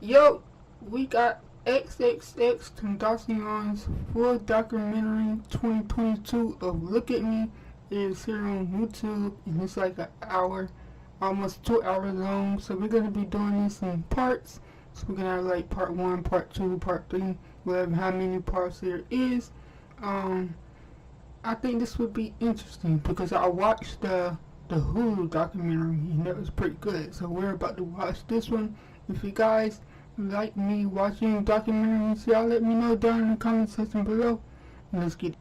Yo, we got Xxxtentacion's full documentary 2022 of Look at Me. It is here on YouTube and it's like an hour, almost 2 hours long. So we're going to be doing this in parts. So we're going to have like part 1, part 2, part 3, whatever, how many parts there is. I think this would be interesting because I watched the Hulu documentary and it was pretty good. So we're about to watch this one. If you guys like me watching documentaries, y'all let me know down in the comment section below. And let's get it.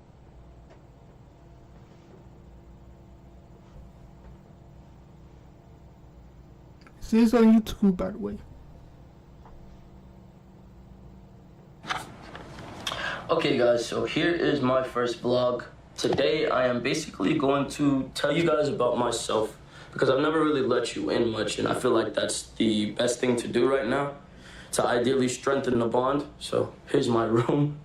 See, it's on YouTube, by the way. Okay guys, so here is my first vlog. Today I am basically going to tell you guys about myself because I've never really let you in much and I feel like that's the best thing to do right now to ideally strengthen the bond. So here's my room.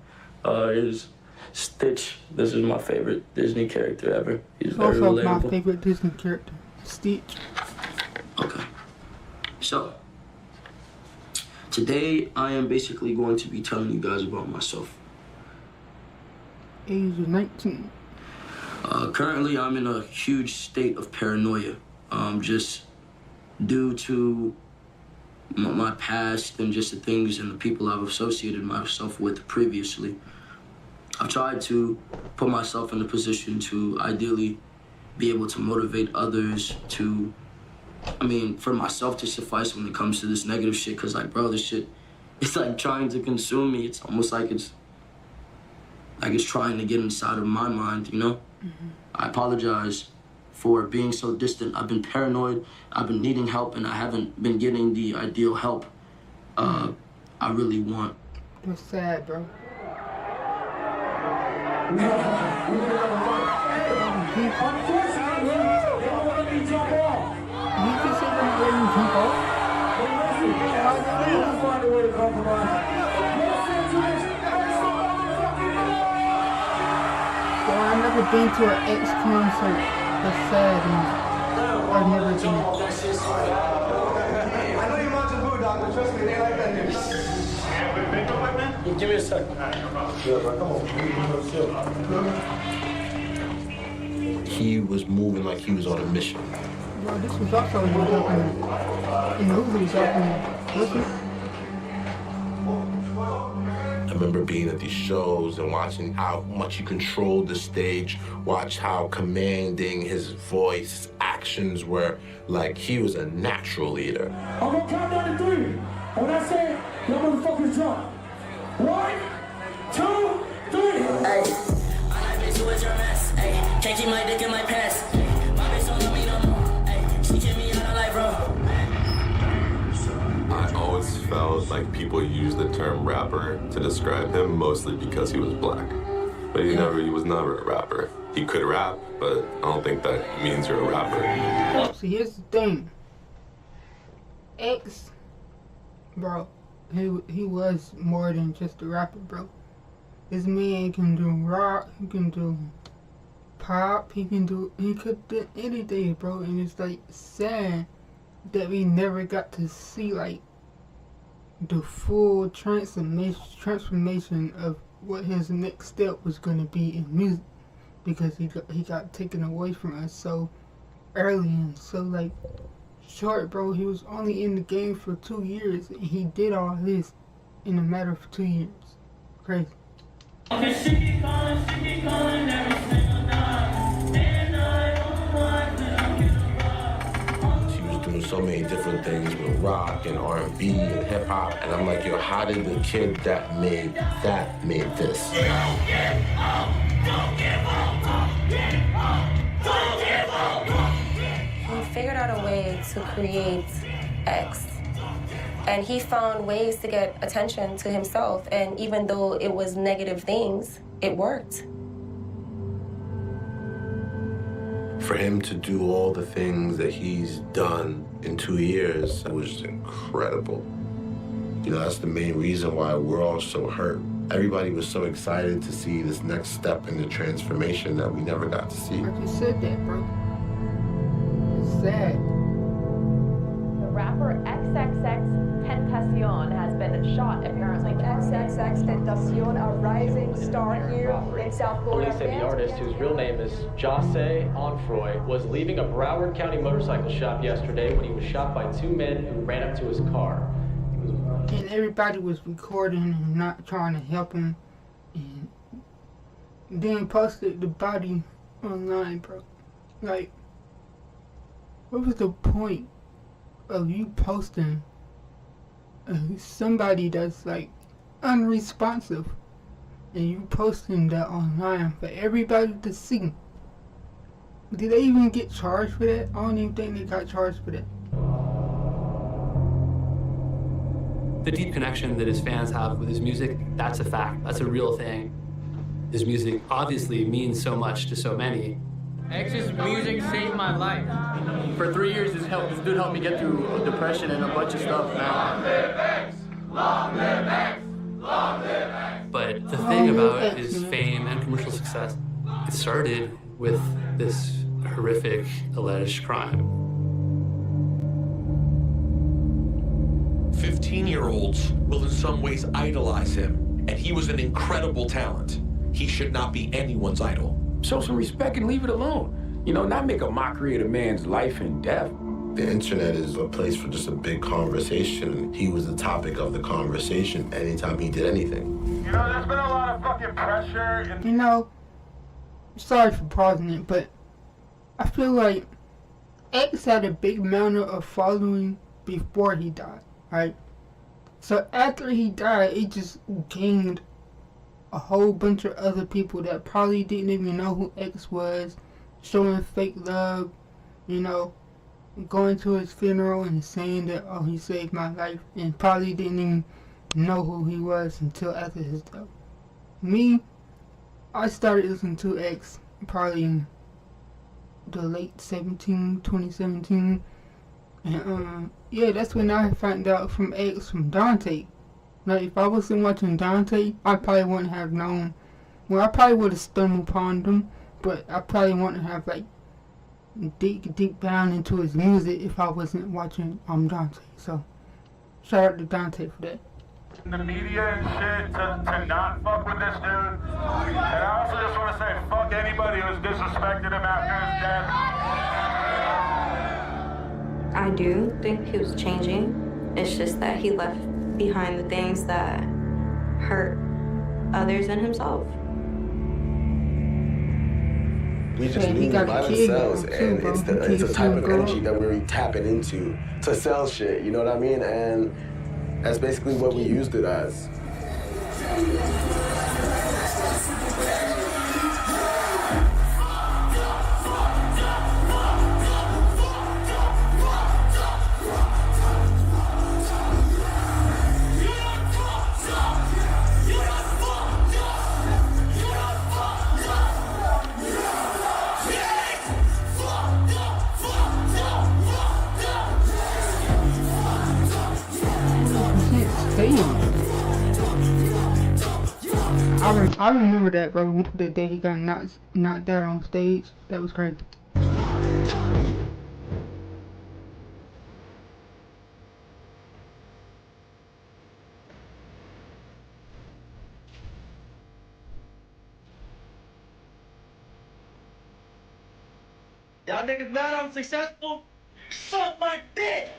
Here's Stitch. This is my favorite Disney character ever. He's very also relatable. my favorite Disney character, Stitch. Okay. So today I am basically going to be telling you guys about myself. Age of 19. Currently, I'm in a huge state of paranoia, just due to my past and just the things and the people I've associated myself with previously. I've tried to put myself in a position to ideally be able to motivate others to, for myself to suffice when it comes to this negative shit, because, like, bro, this shit, it's like trying to consume me. It's almost like it's trying to get inside of my mind, you know? Mm-hmm. I apologize for being so distant. I've been paranoid, I've been needing help, and I haven't been getting the ideal help I really want. That's sad, bro. I've never been to an X concert. That's sad. I've never been. I know you want to move, doctor. Trust me, they like that here. Give me a sec. He was moving like he was on a mission. Bro, this was also in the movies. I remember being at these shows and watching how much he controlled the stage, watch how commanding his voice, his actions were. Like, he was a natural leader. I'm gonna count down to 3. And when I say, y'all motherfuckers drop. 1, 2, 3. Hey, my life is your mess. Hey, can't keep my dick in my pants. My bitch don't love me no more. Hey, she kicked me out of life, bro. I always felt like people use the term rapper to describe him mostly because he was black. But he was never a rapper. He could rap, but I don't think that means you're a rapper. See, here's the thing. X, bro, he was more than just a rapper, bro. This man can do rock, he can do pop, he could do anything, bro. And it's like sad that we never got to see like the full transformation of what his next step was going to be in music, because he got taken away from us so early and so like short, bro. He was only in the game for 2 years and he did all this in a matter of 2 years. Crazy. Okay, she keep calling every single night. And I don't want to get around. He was doing so many different things with rock and R&B and hip hop. And I'm like, yo, how did the kid that made this? Don't give up, don't give up, don't give up, don't give up. He figured out a way to create X. And he found ways to get attention to himself. And even though it was negative things, it worked. For him to do all the things that he's done in 2 years was incredible. You know, that's the main reason why we're all so hurt. Everybody was so excited to see this next step in the transformation that we never got to see. I just said that, bro. It's sad. The rapper Xxxtentacion has shot, apparently. Xxxtentacion, a rising star here in South Florida. Police say the artist, whose real name is Xxxtentacion, was leaving a Broward County motorcycle shop yesterday when he was shot by two men who ran up to his car. And everybody was recording and not trying to help him. And then posted the body online, bro. Like, what was the point of you posting somebody that's like unresponsive and you posting that online for everybody to see? Did they even get charged for that? I don't even think they got charged for that. The deep connection that his fans have with his music, that's a fact. That's a real thing. His music obviously means so much to so many. X's music saved my life. For 3 years, this dude helped me get through depression and a bunch of stuff, man. Long live X! Long live X! Long live X! But the thing about his fame and commercial success, it started with this horrific alleged crime. 15-year-olds will in some ways idolize him, and he was an incredible talent. He should not be anyone's idol. Show some respect and leave it alone. You know, not make a mockery of a man's life and death. The internet is a place for just a big conversation. He was the topic of the conversation anytime he did anything. You know, there's been a lot of fucking pressure and... You know, sorry for pausing it, but I feel like X had a big amount of following before he died, right? So after he died, it just gained a whole bunch of other people that probably didn't even know who X was, showing fake love, you know, going to his funeral and saying that, oh, he saved my life, and probably didn't even know who he was until after his death. Me, I started listening to X probably in the late 2017, and yeah, that's when I found out from X from Dante. Like, if I wasn't watching Dante, I probably wouldn't have known. Well, I probably would have stumbled upon them, but I probably wouldn't have, like, deep down into his music if I wasn't watching Dante. So, shout out to Dante for that. The media and shit to not fuck with this dude. And I also just want to say, fuck anybody who's disrespected him after his death. I do think he was changing. It's just that he left behind the things that hurt others and himself. We just knew violence sells, and it's a type of energy that we're tapping into to sell shit, you know what I mean? And that's basically what we used it as. I remember that, bro, the day he got knocked out on stage. That was crazy. Y'all niggas mad I'm successful? Suck my dick!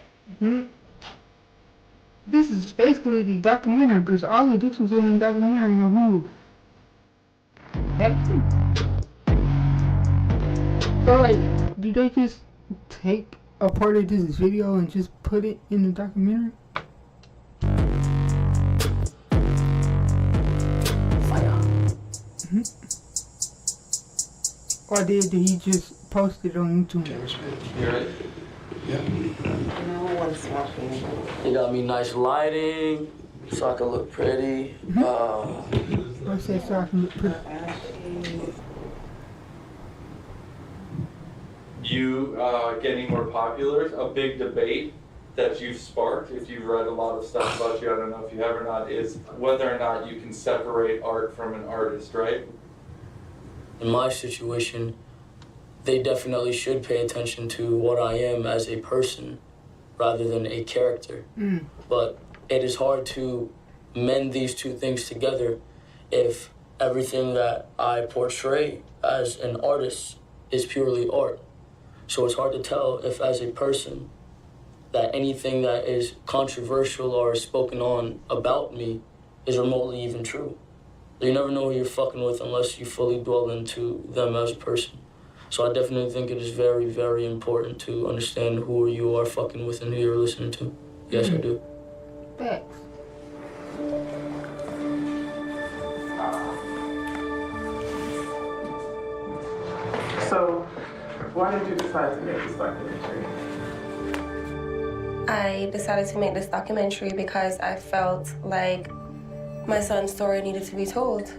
This is basically the documentary, because all of this was in the documentary of who. So, like, did they just take a part of this video and just put it in the documentary? Or did he just post it on YouTube? You right? Yeah. No one's watching. You got me nice lighting, so I can look pretty. I said so I can look pretty. You getting more popular, a big debate that you've sparked, if you've read a lot of stuff about you, I don't know if you have or not, is whether or not you can separate art from an artist, right? In my situation, they definitely should pay attention to what I am as a person rather than a character. But it is hard to mend these two things together if everything that I portray as an artist is purely art. So it's hard to tell if, as a person, that anything that is controversial or spoken on about me is remotely even true. You never know who you're fucking with unless you fully dwell into them as a person. So I definitely think it is very, very important to understand who you are fucking with and who you're listening to. Yes, I do. Facts. So, why did you decide to make this documentary? I decided to make this documentary because I felt like my son's story needed to be told.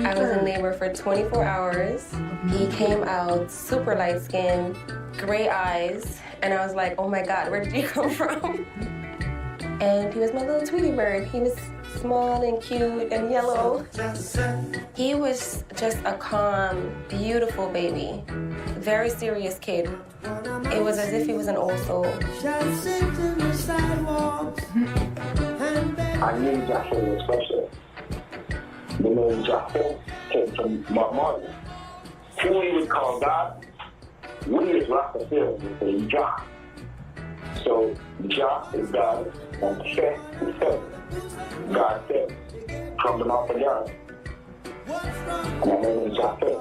I was in labor for 24 hours. He came out super light skinned, gray eyes, and I was like, oh my God, where did he come from? And he was my little Tweety bird. He was small and cute and yellow. He was just a calm, beautiful baby. Very serious kid. It was as if he was an old soul. I knew Jackson was special. The name Jackson came from my mother. Who we would call God, we as Rastafarians would say Jah. So Jah is God, and Seth is Seth. God said, from the mouth of God. And my name is Jackson.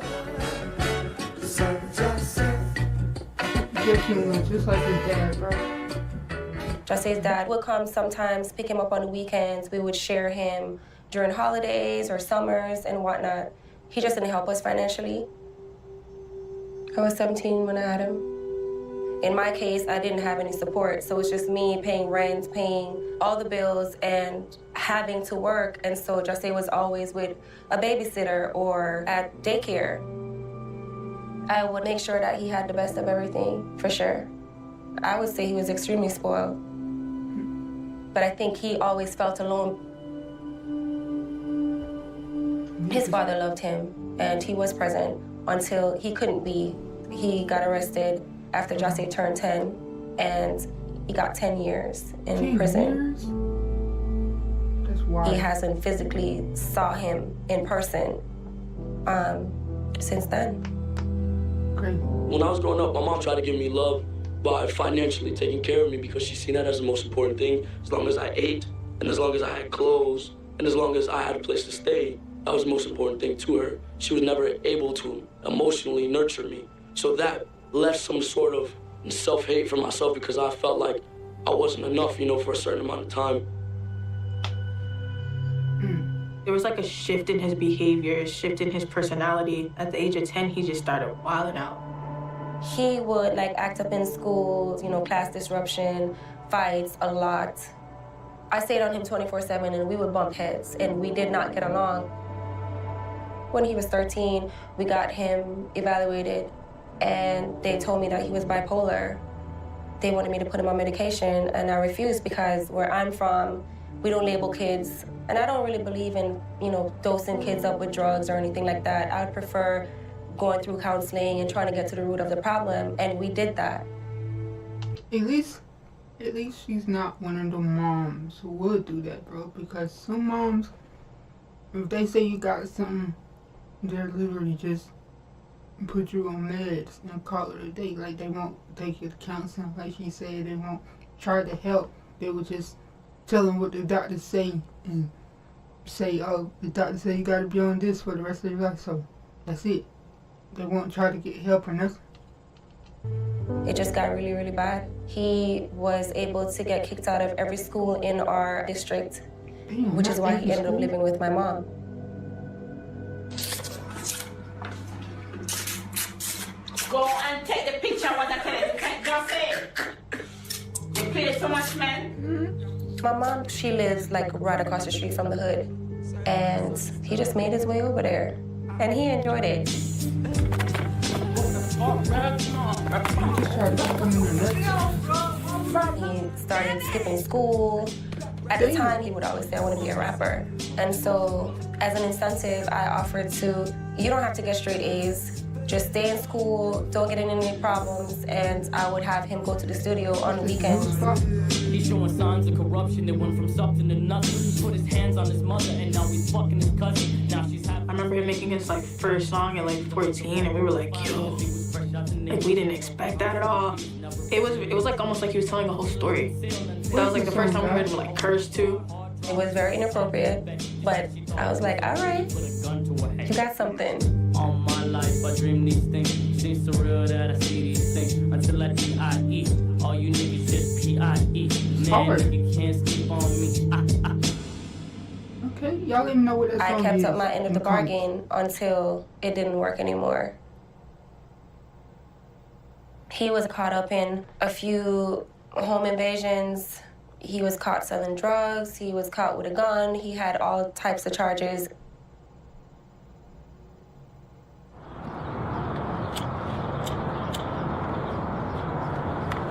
Just like his dad, bro. Jose's dad would come sometimes, pick him up on the weekends. We would share him during holidays or summers and whatnot. He just didn't help us financially. I was 17 when I had him. In my case, I didn't have any support, so it's just me paying rent, paying all the bills, and having to work. And so Jose was always with a babysitter or at daycare. I would make sure that he had the best of everything, for sure. I would say he was extremely spoiled. But I think he always felt alone. His father loved him, and he was present until he couldn't be. He got arrested after Jose turned 10, and he got 10 years in prison. That's wild. He hasn't physically saw him in person since then. Great. When I was growing up, my mom tried to give me love by financially taking care of me because she seen that as the most important thing. As long as I ate, and as long as I had clothes, and as long as I had a place to stay, that was the most important thing to her. She was never able to emotionally nurture me. So that left some sort of self-hate for myself because I felt like I wasn't enough, for a certain amount of time. There was like a shift in his behavior, a shift in his personality. At the age of 10, he just started wilding out. He would act up in schools, class disruption, fights a lot. I stayed on him 24/7 and we would bump heads and we did not get along. When he was 13, we got him evaluated and they told me that he was bipolar. They wanted me to put him on medication and I refused because where I'm from, we don't label kids. And I don't really believe in, dosing kids up with drugs or anything like that. I would prefer going through counseling and trying to get to the root of the problem, and we did that. At least she's not one of the moms who would do that, bro. Because some moms, if they say you got something, they're literally just put you on meds and call it a day. Like, they won't take you to counseling, like she said. They won't try to help. They would just tell them what the doctors say and say, oh, the doctor said you gotta be on this for the rest of your life, so that's it. They won't try to get help or nothing. It just got really, really bad. He was able to get kicked out of every school in our district, which is why he ended up living with my mom. Go and take the picture what I can just say. You play so much, man. My mom, she lives right across the street from the hood. And he just made his way over there. And he enjoyed it. He started skipping school. At the time, he would always say, I want to be a rapper. And so, as an incentive, I offered to, you don't have to get straight A's. just stay in school, don't get in any problems, and I would have him go to the studio on the weekends. He's showing signs of corruption. It went from something to nothing. He put his hands on his mother, and now he's fucking his cousin. Now she's happy. I remember him making his like first song at like 14, and we were like, yo, like we didn't expect that at all. It was like almost like he was telling a whole story. That was like the first time we heard him like curse too. It was very inappropriate, but I was like, all right, you got something. All my life I dream these things. Seems surreal that I see these things. Until I D-I-E. All you niggas just P-I-E. Man, you can't sleep on me. Okay, y'all didn't know what that song I kept is up my end of the bargain until it didn't work anymore. He was caught up in a few home invasions. He was caught selling drugs. He was caught with a gun. He had all types of charges.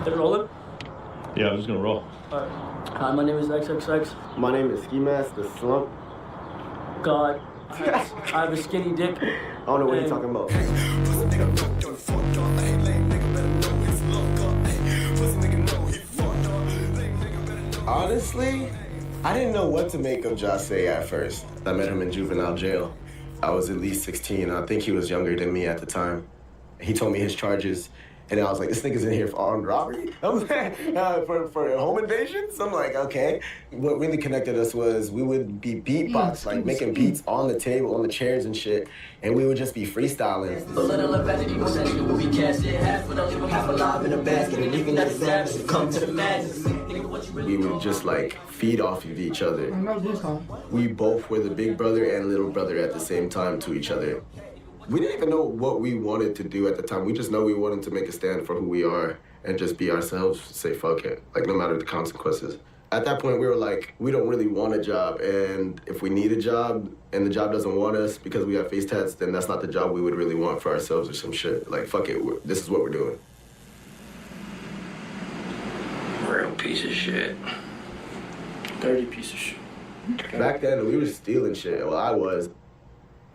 They're rolling? Yeah, I'm just gonna roll. Alright. Hi, my name is XXX. My name is Ski Mask, the Slump. God, I have a skinny dick. I don't know what you're talking about. Honestly, I didn't know what to make of Jase at first. I met him in juvenile jail. I was at least 16. I think he was younger than me at the time. He told me his charges, and I was like, this nigga's in here for armed robbery? For home invasions? I'm like, okay. What really connected us was we would be beatbox, like making beats on the table, on the chairs and shit, and we would just be freestyling. We would just like feed off of each other. We both were the big brother and little brother at the same time to each other. We didn't even know what we wanted to do at the time. We just know we wanted to make a stand for who we are and just be ourselves, say fuck it, like no matter the consequences. At that point, we were like, we don't really want a job, and if we need a job and the job doesn't want us because we have face tats, then that's not the job we would really want for ourselves or some shit. Like, fuck it, this is what we're doing. Real piece of shit. Dirty piece of shit. Back then, we were stealing shit. Well, I was.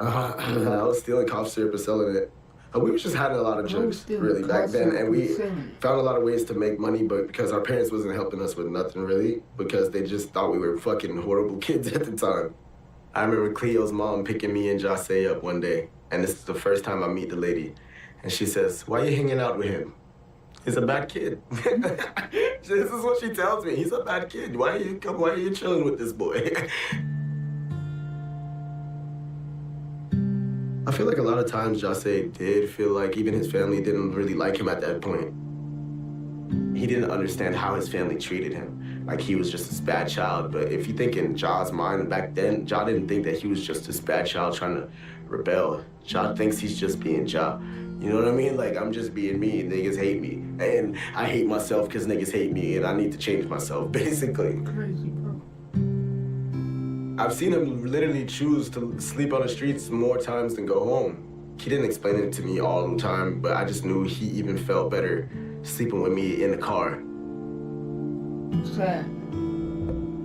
I was stealing cough syrup and selling it. We were just having a lot of jokes, really, back then. And we found a lot of ways to make money, but because our parents wasn't helping us with nothing, really, because they just thought we were fucking horrible kids at the time. I remember Cleo's mom picking me and Jase up one day, and this is the first time I meet the lady. And she says, why are you hanging out with him? He's a bad kid. This is what she tells me. He's a bad kid. Why are you chilling with this boy? I feel like a lot of times Jase did feel like even his family didn't really like him at that point. He didn't understand how his family treated him. Like he was just this bad child. But if you think in Ja's mind back then, Ja didn't think that he was just this bad child trying to rebel. Ja thinks he's just being Ja. You know what I mean? Like, I'm just being me, niggas hate me. And I hate myself because niggas hate me, and I need to change myself, basically. Crazy, bro. I've seen him literally choose to sleep on the streets more times than go home. He didn't explain it to me all the time, but I just knew he even felt better sleeping with me in the car. Sad.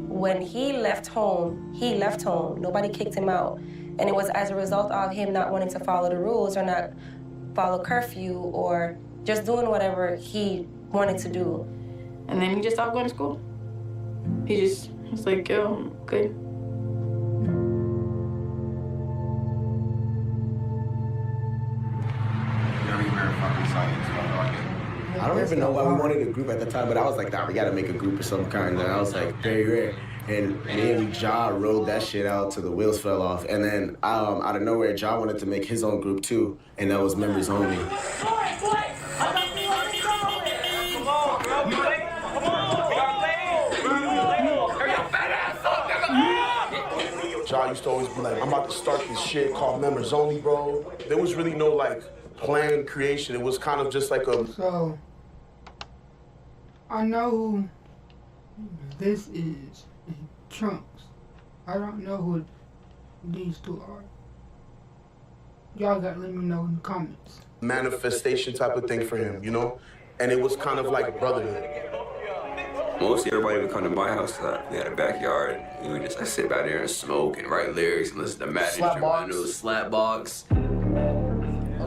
When he left home. Nobody kicked him out. And it was as a result of him not wanting to follow the rules or not follow curfew or just doing whatever he wanted to do. And then he just stopped going to school. He was like, yo, I'm good. I don't even know why we wanted a group at the time, but I was like, nah, we gotta make a group of some kind. And I was like, very rare. And me and Ja rode that shit out till the wheels fell off. And then out of nowhere, Ja wanted to make his own group too, and that was members only. Ja used to always be like, I'm about to start this shit called members only, bro. There was really no like planned creation. It was kind of just like a... So, I know who this is. Trunks. I don't know who these two are. Y'all gotta let me know in the comments. Manifestation type of thing for him, you know? And it was kind of like brotherhood. Mostly everybody would come to my house. We had a backyard. We would just sit back there and smoke and write lyrics and listen to Mad Instrumentals, Slapbox.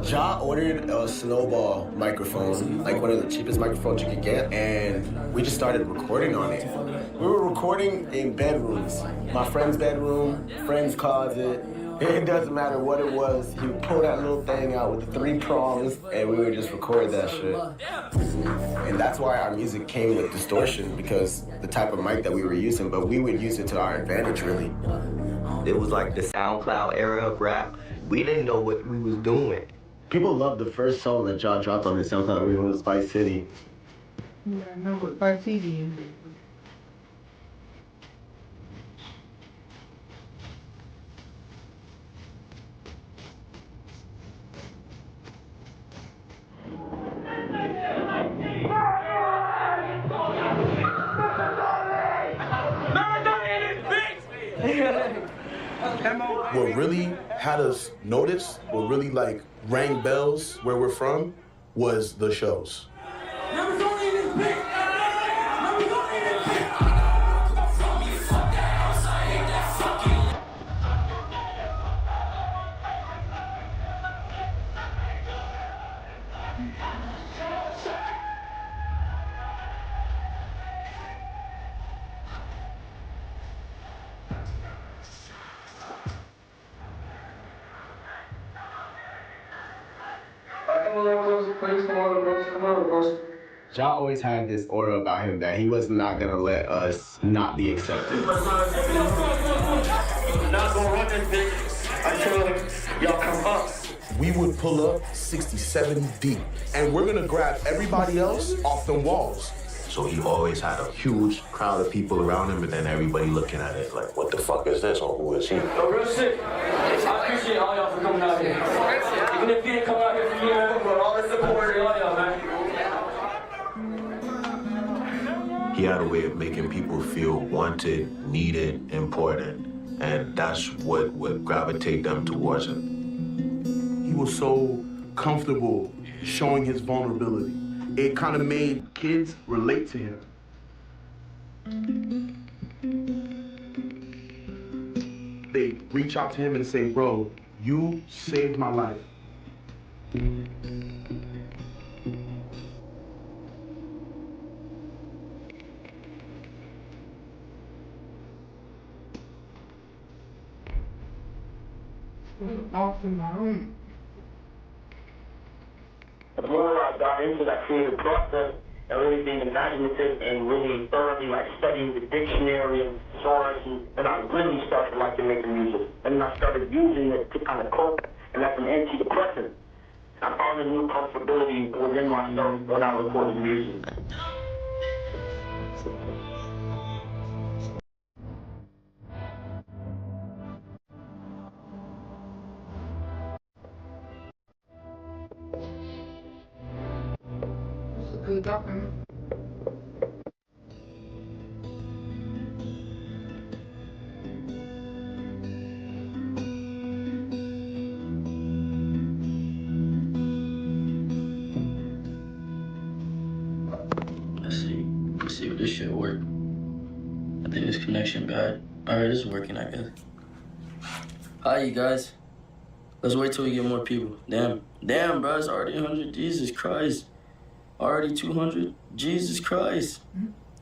Ja ordered a Snowball microphone, like one of the cheapest microphones you could get, and we just started recording on it. We were recording in bedrooms. My friend's bedroom, friend's closet. It doesn't matter what it was. He would pull that little thing out with the 3 prongs, and we would just record that shit. And that's why our music came with distortion, because the type of mic that we were using, but we would use it to our advantage, really. It was like the SoundCloud era of rap. We didn't know what we was doing. People loved the first song that Ja dropped on his SoundCloud. It was Vice City. Yeah, I know what Vice City is. What really had us notice, what really like rang bells where we're from, was the shows. Ja always had this aura about him that he was not gonna let us not be accepted. Not gonna run this bitch until y'all come up. We would pull up 60, 70 deep, and we're gonna grab everybody else off them walls. So he always had a huge crowd of people around him, and then everybody looking at it like, what the fuck is this, or who is he? No, real shit. I appreciate all y'all for coming out here. Even if you didn't come out here for me, for all the support, all y'all, man. He had a way of making people feel wanted, needed, important, and that's what would gravitate them towards him. He was so comfortable showing his vulnerability. It kind of made kids relate to him. They reach out to him and say, bro, you saved my life. Awesome, man. The more I got into that creative process and really being imaginative and really thoroughly like studying the dictionary and source, and I really started liking making music. And I started using it to kind of cope, and that's an antidepressant. I found a new comfortability within myself when I recorded music. Good document. Let's see if this shit work. I think this connection bad. Alright, it's working, I guess. Hi, you guys. Let's wait till we get more people. Damn, bro, it's already 100. Jesus Christ. Already 200? Jesus Christ.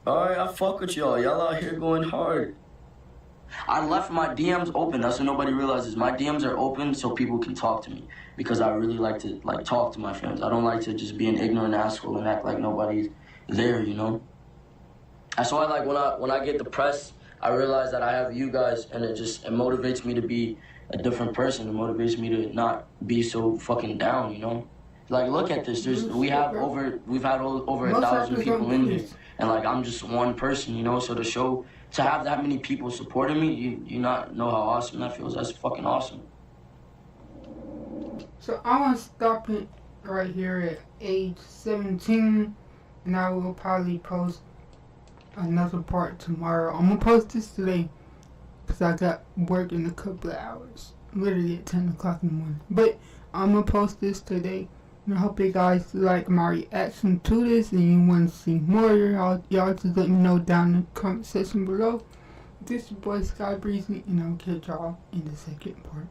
Alright, I fuck with y'all. Y'all out here going hard. I left my DMs open. That's what nobody realizes. My DMs are open so people can talk to me. Because I really like to talk to my friends. I don't like to just be an ignorant asshole and act like nobody's there, you know? That's why when I get depressed, I realize that I have you guys, and it motivates me to be a different person. It motivates me to not be so fucking down, you know? Like, look at this. We've had over 1,000 people in here, and like I'm just one person, you know. So to have that many people supporting me, you not know how awesome that feels. That's fucking awesome. So I want to stop it right here at age 17, and I will probably post another part tomorrow. I'm gonna post this today because I got work in a couple of hours, literally at 10 o'clock in the morning. But I'm gonna post this today. And I hope you guys like my reaction to this, and you want to see more. Y'all just let me know down in the comment section below. This is your boy Skybreezy, and I'll catch y'all in the second part.